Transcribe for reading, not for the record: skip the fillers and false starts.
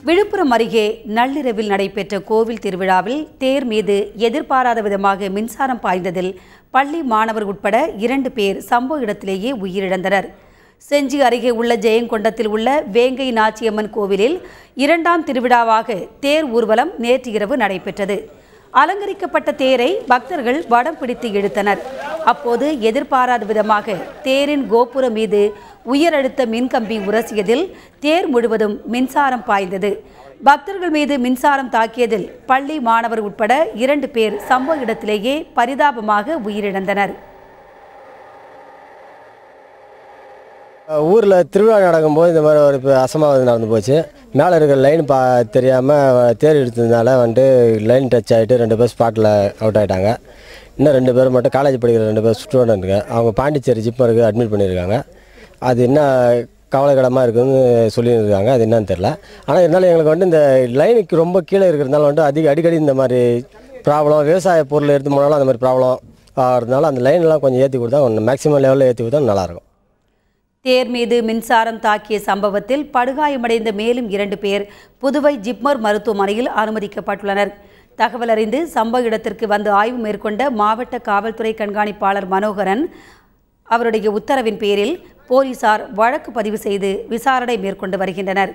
விழுப்புரம் அருகே நள்ளிரவில் நடைபெற்ற கோவில் திருவிழாவில் தேர் மீது எதிர்பாராத விதமாக மின்சாரம் பாய்ந்ததில் பள்ளி மாணவர் உட்பட 2 பேர் சம்பவ இடத்திலேயே உயிரிழந்தனர். செஞ்சி அருகே உள்ள ஜெயங்கொண்டத்தில் உள்ள வேங்கை நாச்சியம்மன் கோவிலில் 2ஆம் திருவிழாவாக தேர் ஊர்வலம் நேற்று இரவு நடைபெற்றது. அலங்கரிக்கப்பட்ட தேரை பக்தர்கள் வடம் பிடித்து இழுத்தனர். அப்போது எதிர்பாராத விதமாக தேரின் கோபுரம் மீது உயரழுத்த மின்கம்பி உரசியதில் தேர் முழுவதும் மின்சாரம் பாய்ந்தது. பக்தர்கள் மீது மின்சாரம் தாக்கியதில் பள்ளி மாணவர் உட்பட 2 பேர் சம்பவ இடத்திலேயே பரிதாபமாக உயிரிழந்தனர். ஊரில் திருவிழா நடக்கும்போது இந்த மாதிரி ஒரு அசம்பாவிதம் நடந்து போச்சு. மேலே இருக்கிற லைன் தெரியாமல் தேர் எடுத்ததுனால லைன் டச் ஆகிட்டு 2 பேர் ஸ்பாட்டில் அவுட் ஆகிட்டாங்க. இன்னும் 2 பேர் மட்டும் காலேஜ் படிக்கிற 2 பேர் ஸ்டூடெண்ட்டுங்க. அவங்க பாண்டிச்சேரி ஜிப்மருக்கு அட்மிட் பண்ணியிருக்காங்க. அது என்ன கவலைக்கிடமாக இருக்குதுன்னு சொல்லியிருக்காங்க. அது என்னன்னு தெரில. ஆனால் இருந்தாலும் எங்களுக்கு இந்த லைனுக்கு ரொம்ப கீழே இருக்கிறதுனால அடிக்கடி இந்த மாதிரி ப்ராப்ளம், விவசாய பொருள் எடுத்து போனாலும் அந்த மாதிரி ப்ராப்ளம் ஆகிறதுனால அந்த லைன்லாம் கொஞ்சம் ஏற்றி கொடுத்தா மேக்ஸிமம் லெவலில் ஏற்றி கொடுத்தா நல்லாயிருக்கும். தேர் மீது மின்சாரம் தாக்கிய சம்பவத்தில் படுகாயமடைந்த மேலும் 2 பேர் புதுவை ஜிப்மர் மருத்துவமனையில் அனுமதிக்கப்பட்டுள்ளனர். தகவல் அறிந்து சம்பவ இடத்திற்கு வந்து ஆய்வு மேற்கொண்ட மாவட்ட காவல்துறை கண்காணிப்பாளர் மனோகரன் அவருடைய உத்தரவின் பேரில் போலீசார் வழக்கு பதிவு செய்து விசாரணை மேற்கொண்டு வருகின்றனர்.